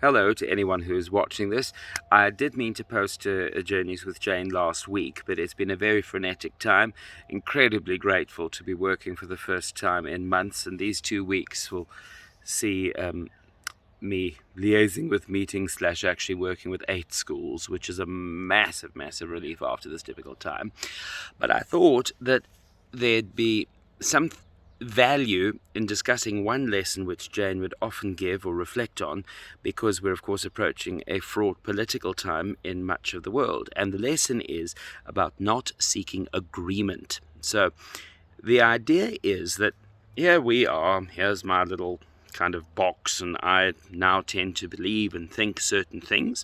Hello to anyone who's watching this. I did mean to post a Journeys with Jane last week, but it's been a very frenetic time. Incredibly grateful to be working for the first time in months, and these 2 weeks will see me liaising with meetings / actually working with 8 schools, which is a massive relief after this difficult time. But I thought that there'd be some value in discussing one lesson which Jane would often give or reflect on, because we're of course approaching a fraught political time in much of the world, and the lesson is about not seeking agreement. So the idea is that here's my little kind of box, and I now tend to believe and think certain things.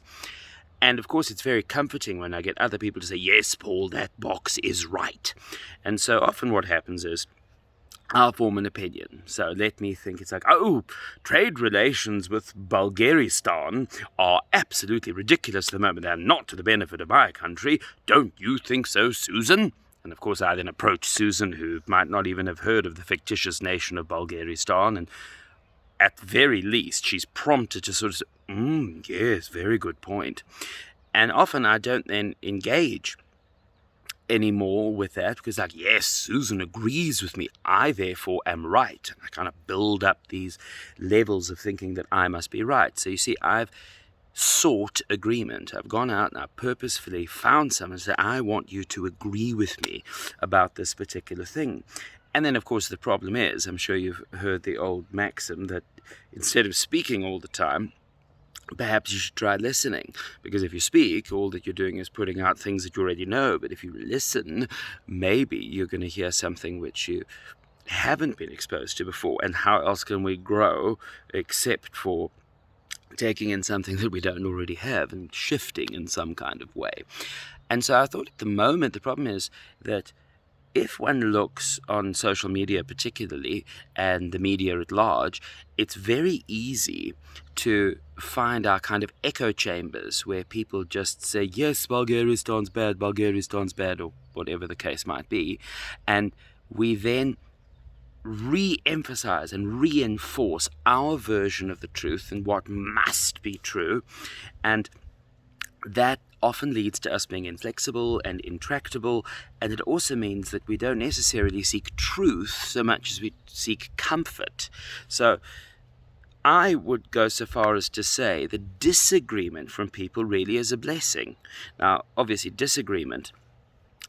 And of course, it's very comforting when I get other people to say, yes, Paul, that box is right. And so often what happens is I'll form an opinion. So let me think. It's like, trade relations with Bulgaristan are absolutely ridiculous at the moment. They're not to the benefit of my country. Don't you think so, Susan? And of course, I then approach Susan, who might not even have heard of the fictitious nation of Bulgaristan, and at the very least, she's prompted to sort of say, yes, very good point. And often I don't then engage anymore with that, because yes, Susan agrees with me, I therefore am right. And I kind of build up these levels of thinking that I must be right. So you see, I've sought agreement. I've gone out and I've purposefully found someone and said, I want you to agree with me about this particular thing. And then, of course, the problem is, I'm sure you've heard the old maxim that instead of speaking all the time, perhaps you should try listening, because if you speak, all that you're doing is putting out things that you already know. But if you listen, maybe you're going to hear something which you haven't been exposed to before. And how else can we grow except for taking in something that we don't already have and shifting in some kind of way? And so I thought at the moment, the problem is that if one looks on social media particularly, and the media at large, it's very easy to find our kind of echo chambers where people just say, yes, Bulgaristan's bad, or whatever the case might be. And we then re-emphasize and reinforce our version of the truth and what must be true. And that often leads to us being inflexible and intractable, and it also means that we don't necessarily seek truth so much as we seek comfort. So I would go so far as to say that disagreement from people really is a blessing. Now, obviously, disagreement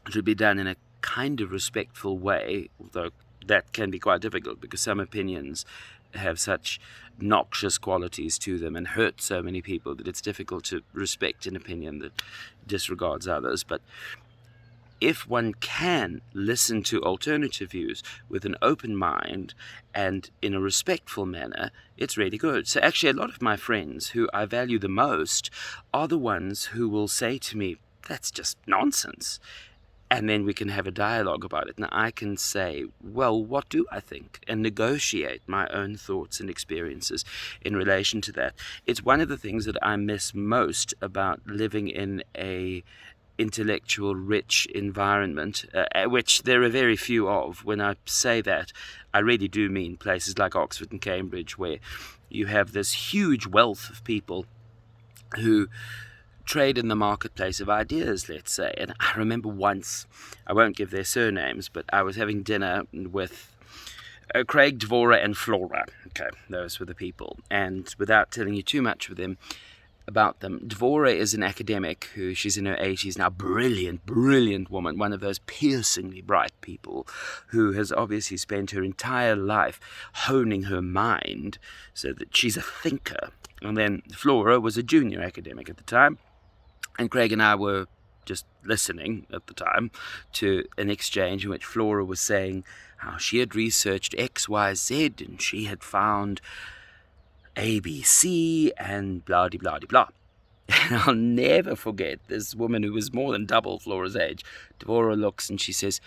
should be done in a kind of respectful way, although that can be quite difficult because some opinions have such noxious qualities to them and hurt so many people that it's difficult to respect an opinion that disregards others. But if one can listen to alternative views with an open mind and in a respectful manner, it's really good. So actually, a lot of my friends who I value the most are the ones who will say to me, that's just nonsense. And then we can have a dialogue about it. And I can say, well, what do I think? And negotiate my own thoughts and experiences in relation to that. It's one of the things that I miss most about living in a intellectual rich environment, which there are very few of. When I say that, I really do mean places like Oxford and Cambridge, where you have this huge wealth of people who trade in the marketplace of ideas, let's say. And I remember once, I won't give their surnames, but I was having dinner with Craig, Dvora, and Flora. Okay, those were the people. And without telling you too much about them, Dvora is an academic who, she's in her 80s now, brilliant woman, one of those piercingly bright people who has obviously spent her entire life honing her mind so that she's a thinker. And then Flora was a junior academic at the time. And Craig and I were just listening at the time to an exchange in which Flora was saying how she had researched X, Y, Z, and she had found ABC and blah-de-blah-de-blah. And I'll never forget this woman who was more than double Flora's age. Dvora looks and she says,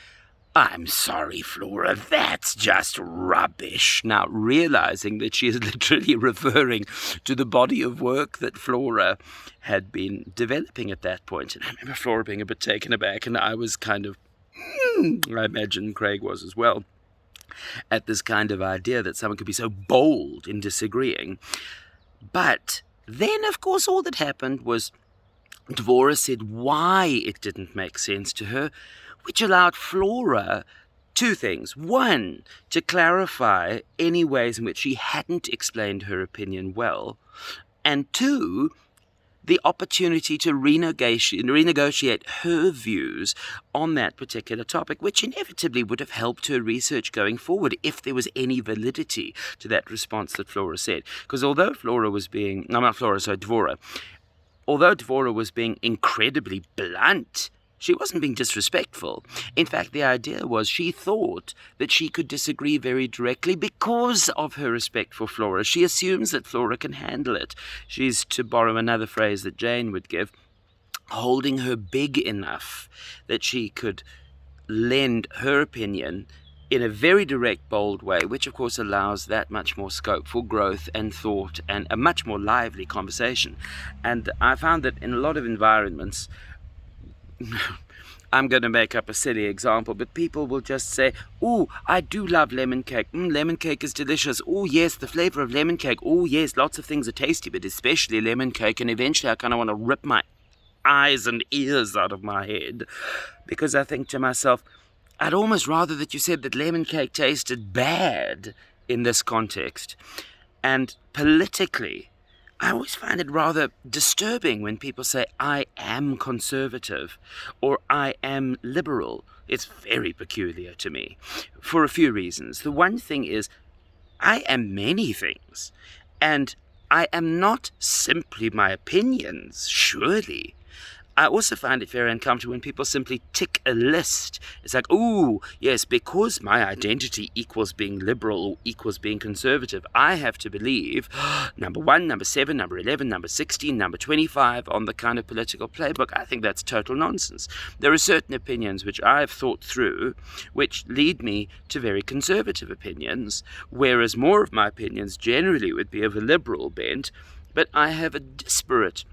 I'm sorry, Flora, that's just rubbish. Now, realizing that she is literally referring to the body of work that Flora had been developing at that point. And I remember Flora being a bit taken aback, and I was kind of, I imagine Craig was as well, at this kind of idea that someone could be so bold in disagreeing. But Then, of course, all that happened was Dvora said why it didn't make sense to her, which allowed Flora two things. One, to clarify any ways in which she hadn't explained her opinion well, and two, the opportunity to renegotiate her views on that particular topic, which inevitably would have helped her research going forward if there was any validity to that response that Flora said. Because although Dvora, although Dvora was being incredibly blunt, she wasn't being disrespectful. In fact, the idea was she thought that she could disagree very directly because of her respect for Flora. She assumes that Flora can handle it. She's, to borrow another phrase that Jane would give, holding her big enough that she could lend her opinion in a very direct, bold way, which of course allows that much more scope for growth and thought and a much more lively conversation. And I found that in a lot of environments, I'm going to make up a silly example, but people will just say, "Oh, I do love lemon cake. Lemon cake is delicious. Oh, yes, the flavor of lemon cake. Oh, yes, lots of things are tasty, but especially lemon cake." And eventually I kind of want to rip my eyes and ears out of my head, because I think to myself, I'd almost rather that you said that lemon cake tasted bad in this context. And politically, I always find it rather disturbing when people say, "I am conservative," or "I am liberal." It's very peculiar to me, for a few reasons. The one thing is, I am many things, and I am not simply my opinions, surely. I also find it very uncomfortable when people simply tick a list. It's like, "Oh, yes, because my identity equals being liberal or equals being conservative, I have to believe number 1, number 7, number 11, number 16, number 25 on the kind of political playbook." I think that's total nonsense. There are certain opinions which I've thought through which lead me to very conservative opinions, whereas more of my opinions generally would be of a liberal bent, but I have a disparate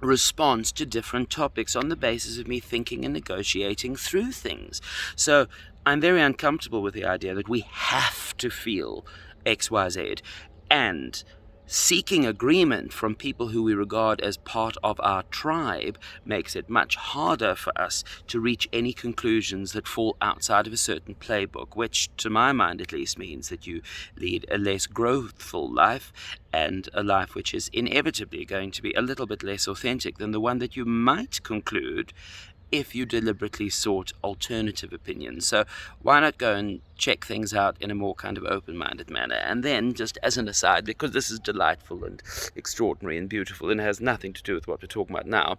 response to different topics on the basis of me thinking and negotiating through things. So I'm very uncomfortable with the idea that we have to feel XYZ, and seeking agreement from people who we regard as part of our tribe makes it much harder for us to reach any conclusions that fall outside of a certain playbook, which, to my mind at least, means that you lead a less growthful life, and a life which is inevitably going to be a little bit less authentic than the one that you might conclude if you deliberately sought alternative opinions. So why not go and check things out in a more kind of open-minded manner? And then, just as an aside, because this is delightful and extraordinary and beautiful and has nothing to do with what we're talking about now,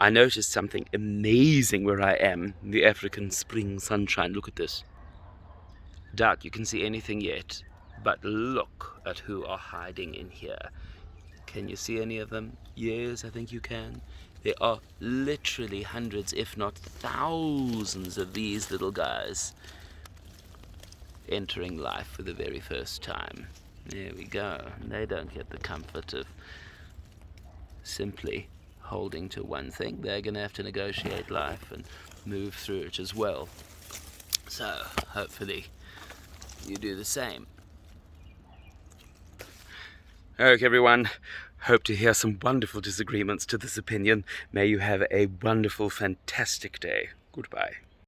I noticed something amazing where I am in the African spring sunshine. Look at this. Doubt you can see anything yet, but look at who are hiding in here. Can you see any of them? Yes, I think you can. There are literally hundreds, if not thousands, of these little guys entering life for the very first time. There we go. They don't get the comfort of simply holding to one thing. They're going to have to negotiate life and move through it as well. So, hopefully, you do the same. Okay, everyone. Hope to hear some wonderful disagreements to this opinion. May you have a wonderful, fantastic day. Goodbye.